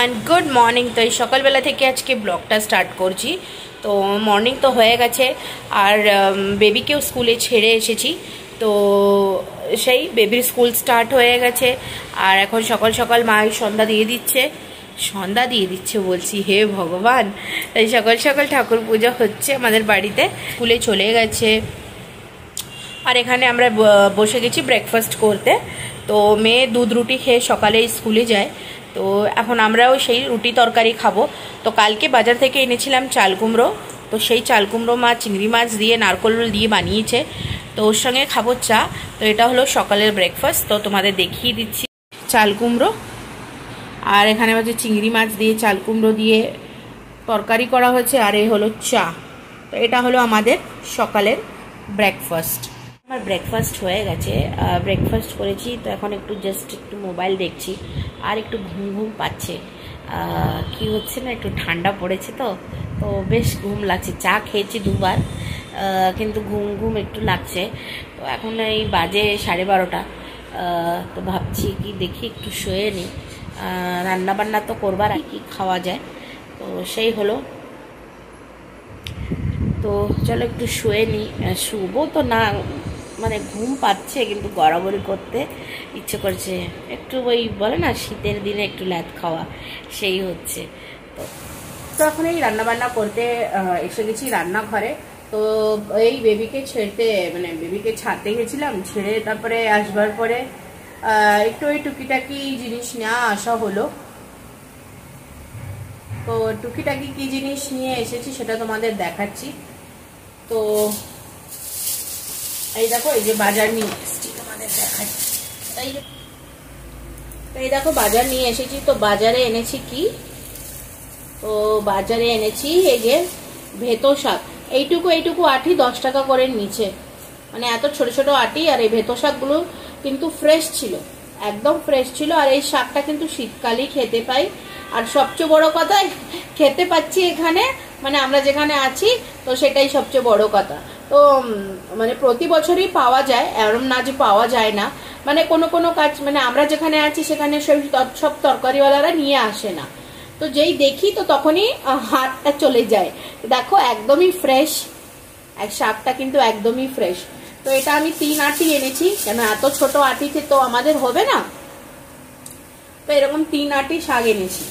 Everyone, good morning. তো এই সকালবেলা থেকে আজকে ব্লগটা স্টার্ট করছি। তো মর্নিং তো হয়ে গেছে, আর বেবিকেও স্কুলে ছেড়ে এসেছি। তো সেই বেবির স্কুল স্টার্ট হয়ে গেছে, আর এখন সকাল সকাল মা সন্ধ্যা দিয়ে দিচ্ছে বলছি, হে ভগবান। এই সকাল সকাল ঠাকুর পুজো হচ্ছে আমাদের বাড়িতে। স্কুলে চলে গেছে, আর এখানে আমরা বসে গেছি ব্রেকফাস্ট করতে। তো মেয়ে দুধ রুটি খেয়ে সকালে স্কুলে যায়, তো এখন আমরাও সেই রুটি তরকারি খাবো। তো কালকে বাজার থেকে এনেছিলাম চাল কুমড়ো, তো সেই চাল কুমড়ো মাছ চিংড়ি মাছ দিয়ে নারকোল দিয়ে বানিয়েছে, তো ওর সঙ্গে খাবো চা। তো এটা হলো সকালের ব্রেকফাস্ট। তো তোমাদের দেখিয়ে দিচ্ছি চাল কুমড়ো, আর এখানে হচ্ছে চিংড়ি মাছ দিয়ে চাল কুমড়ো দিয়ে তরকারি করা হয়েছে, আর এই হলো চা। তো এটা হলো আমাদের সকালের ব্রেকফাস্ট। আমার ব্রেকফাস্ট হয়ে গেছে, ব্রেকফাস্ট করেছি। তো এখন একটু মোবাইল দেখছি, আর একটু ঘুম ঘুম পাচ্ছে। কি হচ্ছে না, একটু ঠান্ডা পড়েছে, তো তো বেশ ঘুম লাগছে। চা খেয়েছি দুবার, কিন্তু ঘুম ঘুম একটু লাগছে। তো এখন এই বাজে 12:30। তো ভাবছি কি দেখি একটু শুয়ে নিই। রান্নাবান্না তো করবার আর কি খাওয়া যায়, তো সেই হলো। তো চলো একটু শুয়ে নিই। শুবো তো না, মানে ঘুম পাচ্ছে, কিন্তু গড়াগড়ি করতে ইচ্ছে করছে। একটু ওই বলে না শীতের দিনে একটু ল্যাদ খাওয়া, সেই হচ্ছে। তো তো এখন এই রান্নাবান্না করতে এসে গেছি রান্নাঘরে। তো এই বেবিকে ছাড়তে গেছিলাম, ছেড়ে তারপরে আসবার পরে একটু ওই টুকিটাকি জিনিস নেওয়া আসা হলো। তো টুকিটাকি কি জিনিস নিয়ে এসেছি সেটা তোমাদের দেখাচ্ছি। তো এই দেখো, এই যে বাজার নিয়ে এসেছি, তোমাদের দেখাচ্ছি। এই দেখো বাজার নিয়ে এসেছি। তো বাজারে এনেছি কি, তো বাজারে এনেছি এই যে ভেতো শাক। এইটুকু আটি 10 টাকা করে নিচে, মানে এত ছোট ছোট আটি। আর এই ভেতো শাকগুলো কিন্তু ফ্রেশ ছিল, একদম ফ্রেশ ছিল। আর এই শাকটা কিন্তু শীতকালেই খেতে পাই, আর সবচেয়ে বড় কথা খেতে পাচ্ছি এখানে, মানে আমরা যেখানে আছি, তো সেটাই সবচেয়ে বড় কথা। তো মানে প্রতি বছরই পাওয়া যায়, এরম না যে পাওয়া যায় না। মানে কোনো কাজ, মানে আমরা যেখানে আছি সেখানে সব তরকারিওয়ালারা নিয়ে আসে না। তো যেই দেখি তো তখনই হাতটা চলে যায়। দেখো একদমই ফ্রেশ, শাকটা কিন্তু একদমই ফ্রেশ। তো এটা আমি 3 আটি এনেছি, কেন এত ছোট আটিতে তো আমাদের হবে না। তো এরকম 3 আটি শাক এনেছি।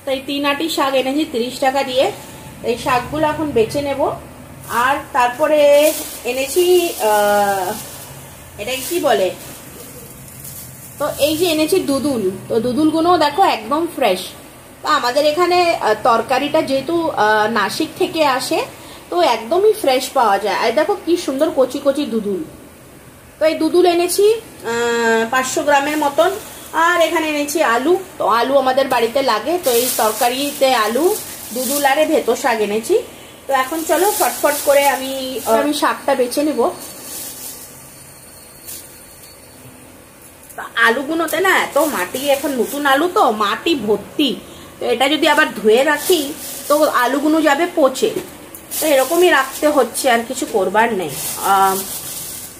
তো এই 3 আটি শাক এনেছি 30 টাকা দিয়ে। এই শাকগুলো এখন বেছে নেব। আর তারপরে এনেছি এটা কি বলে, তো এই যে এনেছি দুদুল। তো দুদুলগুলো দেখো একদম ফ্রেশ। তো আমাদের এখানে তরকারিটা যেহেতু নাসিক থেকে আসে, তো একদমই ফ্রেশ পাওয়া যায়। আর দেখো কি সুন্দর কচি কচি দুদুল। তো এই দুদুল এনেছি 500 গ্রামের মতন। আর এখানে এনেছি আলু। তো আলু আমাদের বাড়িতে লাগে, তো এই তরকারিতে আলু, দুদুল আর ভেতো শাক এনেছি। তো এখন চলো ফটফট করে আমি শাকটা বেছে নেব। আলুগুলোতে না এত মাটি, এখন নতুন আলু তো মাটি ভর্তি। তো এটা যদি আবার ধুয়ে রাখি তো আলুগুলো যাবে পচে। তো এরকমই রাখতে হচ্ছে, আর কিছু করবার নেই।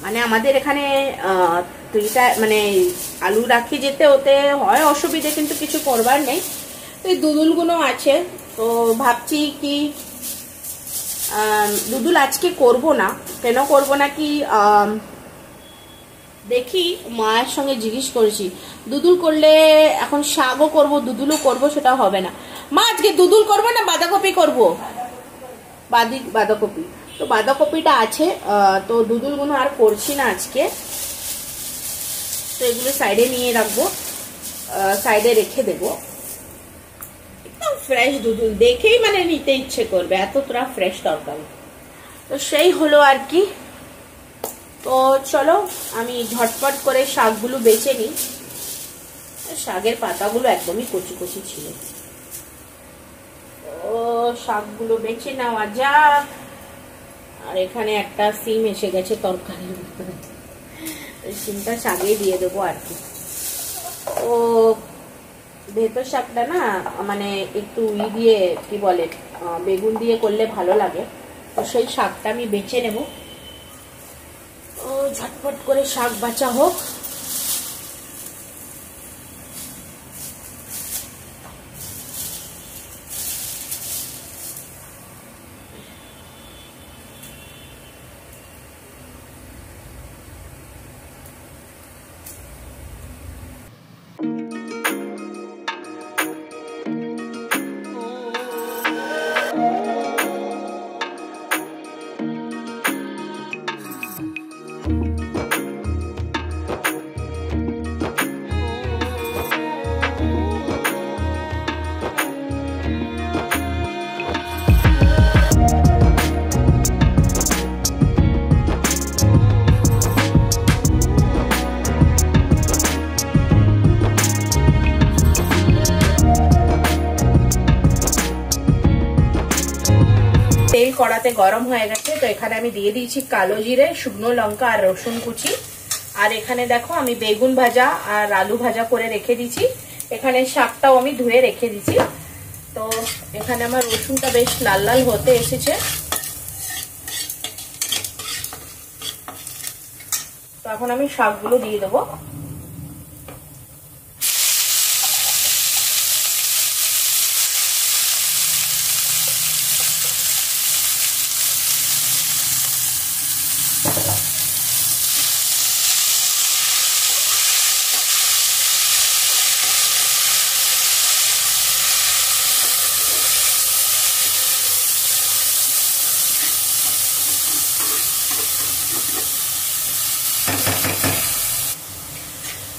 মানে আমাদের এখানে মানে আলু রাখি যেতে ওতে হয় অসুবিধে, কিন্তু কিছু করবার নেই। তো এই দুদুলগুলো আছে। তো ভাবছি কি দুদুল আজকে করব না। কেন করব না কি, দেখি মায়ের সঙ্গে জিজ্ঞেস করেছি, দুদুল করলে এখন শাকও করব দুদুলও করব, সেটা হবে না। মা আজকে দুদুল করবো না বাঁধাকপি করব? বাঁধাকপি। তো বাঁধাকপিটা আছে, তো দুদুলগুলো আর করছি না আজকে। তো এগুলো সাইডে নিয়ে রাখবো, সাইডে রেখে দেবো। একদম ফ্রেশ দুদুল দেখেই মানে নিতে ইচ্ছে করবে, এত তোরা ফ্রেশ তরকারি। তো সেই হলো আর কি। তো চলো আমি ঝটপট করে শাকগুলো বেছে নিই। শাকের পাতাগুলো একদমই কচি কচি ছিল। ও শাকগুলো বেছে নেওয়া যাক। আর এখানে একটা সিম এসে গেছে তরকারির ভিতরে, সিমটা শাকে দিয়ে দেবো আর কি। ও ভেতো শাকটা না মানে একটু দিয়ে কি বলে বেগুন দিয়ে করলে ভালো লাগে। তো সেই শাকটা আমি বেছে নেব। ও ঝটপট করে শাক বাছা হোক। কড়াতে গরম হয়ে গেছে। তো এখানে আমি দিয়ে দিয়েছি কালো জিরে, শুকনো লঙ্কা আর রসুন কুচি। আর এখানে দেখো আমি বেগুন ভাজা আর আলু ভাজা করে রেখে দিয়েছি। এখানে শাকটাও আমি ধুয়ে রেখে দিয়েছি। তো এখানে আমার রসুনটা বেশ লাল লাল হতে এসেছে। তো এখন আমি শাকগুলো দিয়ে দেবো।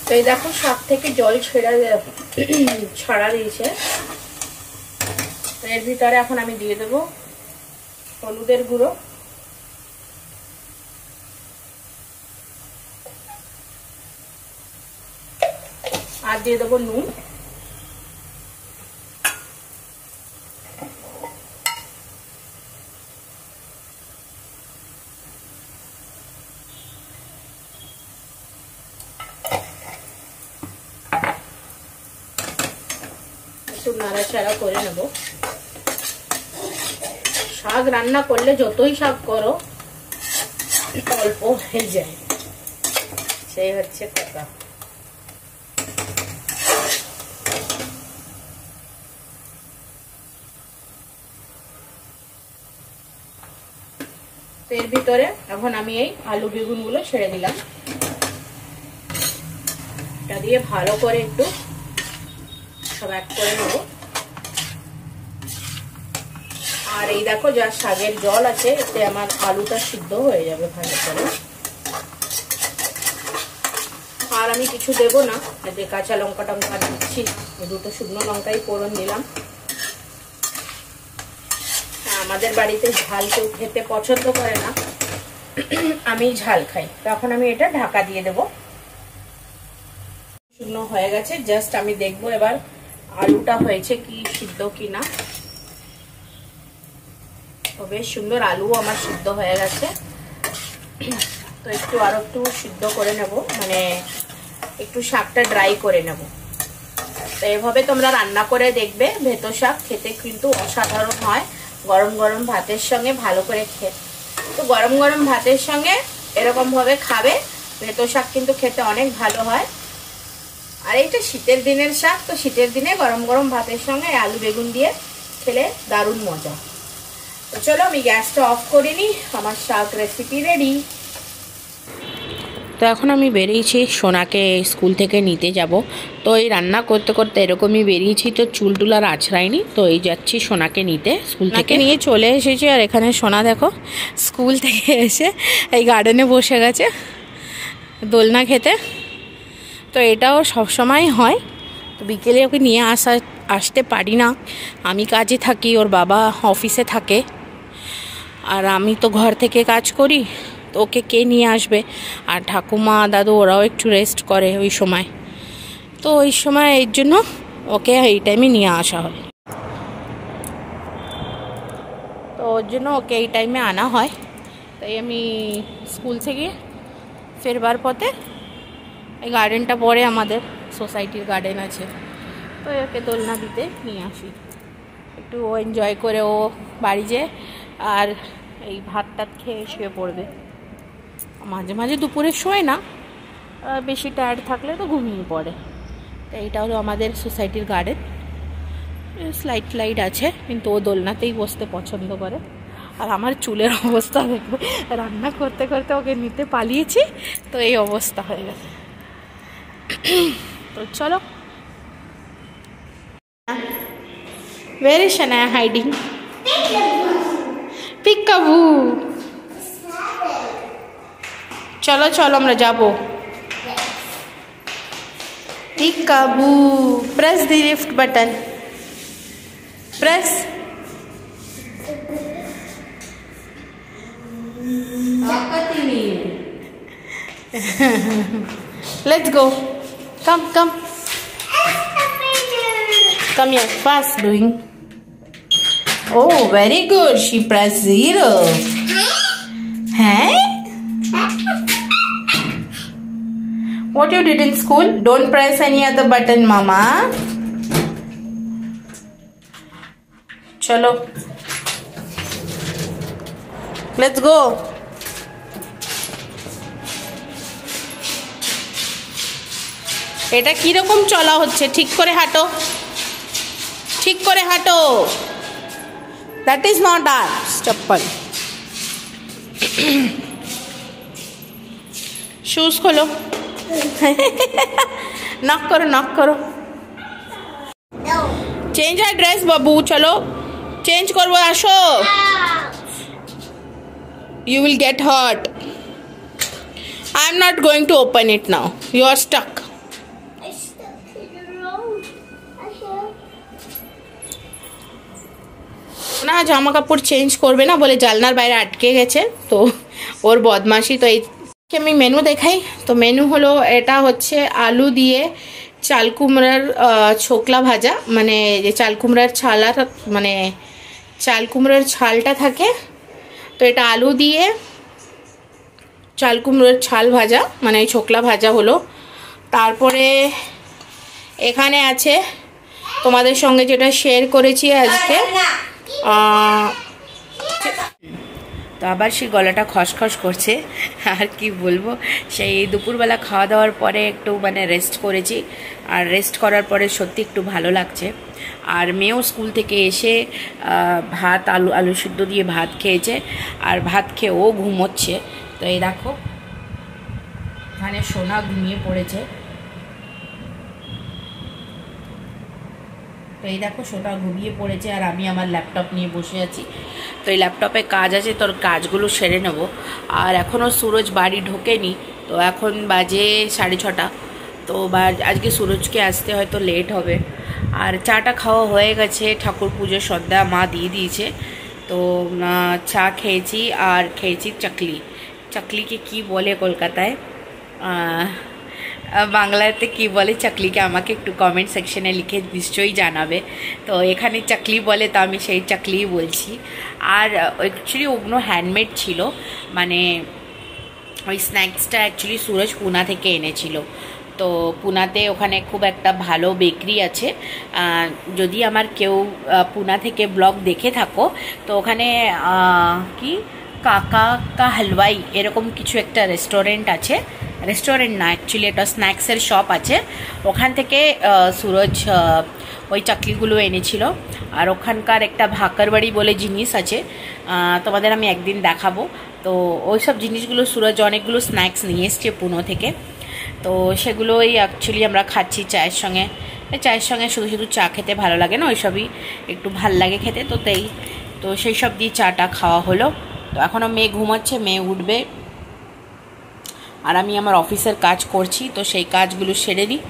তো এই দেখো শাক থেকে জল ছাড়া দিয়েছে। এর ভিতরে এখন আমি দিয়ে দেবো হলুদের গুঁড়ো, আর দিয়ে দেবো নুন। একটু নাড়াচাড়া করে নেব। শাক রান্না করলে যতই শাক করো অল্প হয়ে যায়, সেই হচ্ছে কথা। এর ভিতরে এখন আমি এই আলু বেগুন গুলো ছেড়ে দিলাম। এটা দিয়ে ভালো করে একটু সব এক করে নেব। আর এই দেখো যা শাকের জল আছে এতে আমার আলুটা সিদ্ধ হয়ে যাবে ভালো করে। আর আমি কিছু দেবো না, যে কাঁচা লঙ্কা টঙ্কা দিচ্ছি, দুটো শুকনো লঙ্কাই ফোড়ন দিলাম। আমাদের বাড়িতে ঝাল কেউ খেতে পছন্দ করে না, আমি ঝাল খাই। তখন আমি এটা ঢাকা দিয়ে দেবো। শুকনো হয়ে গেছে, জাস্ট আমি দেখবো এবার আলুটা হয়েছে কি সিদ্ধ কি না। তো বেশ সুন্দর আলু আমার সিদ্ধ হয়ে গেছে। তো আরো একটু সিদ্ধ করে নেব, মানে একটু শাকটা ড্রাই করে নেব। তো এভাবে তোমরা রান্না করে দেখবে, ভেতো শাক খেতে কিন্তু অসাধারণ হয় গরম গরম ভাতের সঙ্গে। ভালো করে খেতে, তো গরম গরম ভাতের সঙ্গে এরকম ভাবে খাবে, ভেতো শাক কিন্তু খেতে অনেক ভালো হয়। আর এইটা শীতের দিনের শাক, তো শীতের দিনে গরম গরম ভাতের সঙ্গে আলু বেগুন দিয়ে খেলে দারুণ মজা। তো চলো আমি গ্যাসটা অফ করে নিই, আমার শাক রেসিপি রেডি। তো এখন আমি বেরিয়েছি সোনাকে স্কুল থেকে নিতে যাব। তো এই রান্না করতে করতে এরকমই বেরিয়েছি, তো চুল টুল আর আছড়াইনি। তো এই যাচ্ছি সোনাকে নিতে, স্কুল থেকে নিয়ে চলে এসেছি। আর এখানে সোনা দেখো স্কুল থেকে এসে এই গার্ডেনে বসে গেছে দোলনা খেতে। তো এটাও সবসময় হয়। তো বিকেলে ওকে নিয়ে আসতে পারি না, আমি কাজে থাকি, ওর বাবা অফিসে থাকে, আর আমি তো ঘর থেকে কাজ করি। তো ওকে কে নিয়ে আসবে? আর ঠাকুমা দাদু ওরাও একটু রেস্ট করে ওই সময়। তো ওই সময় এর জন্য ওকে এই টাইমে নিয়ে আসা হয়। তো ওর জন্য ওকে এই টাইমে আনা হয়। তাই আমি স্কুল থেকে ফেরবার পথে এই গার্ডেনটা পরে আমাদের সোসাইটির গার্ডেন আছে, তো ওকে দোলনা দিতে নিয়ে আসি। একটু ও এনজয় করে ও বাড়ি যেয়ে আর এই ভাত টাত খেয়ে শুয়ে পড়বে। মাঝে মাঝে দুপুরে শোয় না, বেশি টায়ার্ড থাকলে তো ঘুমিয়ে পড়ে। তো এইটা হলো আমাদের সোসাইটির গার্ডেন। স্লাইড আছে, কিন্তু ও দোলনাতেই বসতে পছন্দ করে। আর আমার চুলের অবস্থা দেখবে, রান্না করতে করতে ওকে নিতে পালিয়েছি, তো এই অবস্থা হয়ে গেছে। তো চলো। Where is Shania hiding? Peekaboo. চলো চলো আমরা যাবো। Peekaboo. Press the lift button. Press. Let's go. Come. Come here. Fast doing. Oh, very good. She pressed 0. Hey? What you did in school? Don't press any other button, Mama. Chalo. Let's go. এটা কি রকম চলা হচ্ছে? ঠিক করে হাঁটো, ঠিক করে হাঁটো। দ্যাট ইজ নট আর্টস চপ্পল। শুজ খোলো। নক করো, নক করো। চেঞ্জ আর ড্রেস বাবু, চলো চেঞ্জ করবো, আসো। You will get hurt. I am not going to open it now. You are stuck. না জামা কাপড় চেঞ্জ করবে না বলে জানলার বাইরে আটকে গেছে, তো ওর বদমাশি। তো এই আমি মেনু দেখাই। তো মেনু হলো, এটা হচ্ছে আলু দিয়ে চাল কুমড়ার ছোকলা ভাজা, মানে যে চাল কুমড়ার ছালা, মানে চাল কুমড়ার ছালটা থাকে, তো এটা আলু দিয়ে চাল কুমড়োর ছাল ভাজা, মানে ছোকলা ভাজা হলো। তারপরে এখানে আছে তোমাদের সঙ্গে যেটা শেয়ার করেছি আজকে, তো আবার সেই গলাটা খসখস করছে, আর কি বলবো। সেই দুপুরবেলা খাওয়া দাওয়ার পরে একটু মানে রেস্ট করেছি, আর রেস্ট করার পরে সত্যি একটু ভালো লাগছে। আর মেয়েও স্কুল থেকে এসে ভাত আলু সিদ্ধ দিয়ে ভাত খেয়েছে, আর ভাত খেয়ে ও ঘুমোচ্ছে। তো এই দেখো এখানে সোনা ঘুমিয়ে পড়েছে। তো এই দেখো সোনা ঘুমিয়ে পড়েছে, আর আমি আমার ল্যাপটপ নিয়ে বসে আছি। তো এই ল্যাপটপে কাজ আছে, তোর কাজগুলো সেরে নেব। আর এখনও সুরজ বাড়ি ঢোকেনি, তো এখন বাজে 6:30। তো আজকে সুরজকে আসতে হয়তো লেট হবে। আর চাটা খাওয়া হয়ে গেছে, ঠাকুর পুজোর সন্ধ্যা মা দিয়ে দিয়েছে। তো চা খেয়েছি, আর খেয়েছি চাকলি। চাকলিকে কি বলে কলকাতায়, বাংলাতে কি বলে চাকলিকে আমাকে একটু কমেন্ট সেকশনে লিখে নিশ্চয়ই জানাবে। তো এখানে চাকলি বলে, তো আমি সেই চাকলিই বলছি। আর অ্যাকচুয়ালি ওগুলো হ্যান্ডমেড ছিল, মানে ওই স্ন্যাক্সটা অ্যাকচুয়ালি সুরজ পুনা থেকে এনেছিল। তো পুনাতে ওখানে খুব একটা ভালো বেকারি আছে। যদি আমার কেউ পুনা থেকে ব্লগ দেখে থাকো, তো ওখানে কি কাকা কা হালওয়াই এরকম কিছু একটা রেস্টুরেন্ট আছে। রেস্টুরেন্ট না, অ্যাকচুয়ালি এটা স্ন্যাক্সের শপ আছে। ওখান থেকে সুরজ ওই চাকলিগুলো এনেছিল। আর ওখানকার একটা ভাকারবাড়ি বলে জিনিস আছে, তোমাদের আমি একদিন দেখাবো। তো ওই সব জিনিসগুলো সুরজ অনেকগুলো স্ন্যাক্স নিয়ে এসছে পুনো থেকে। তো সেগুলোই অ্যাকচুয়ালি আমরা খাচ্ছি চায়ের সঙ্গে। চায়ের সঙ্গে শুধু শুধু চা খেতে ভালো লাগে না, ওইসবই একটু ভাল লাগে খেতে। তো সেই সব দিয়ে চাটা খাওয়া হলো। তো এখনও মেয়ে ঘুমাচ্ছে, মেয়ে উঠবে, আর আমি আমার অফিসের কাজ করছি। তো সেই কাজগুলো সেরে নিই।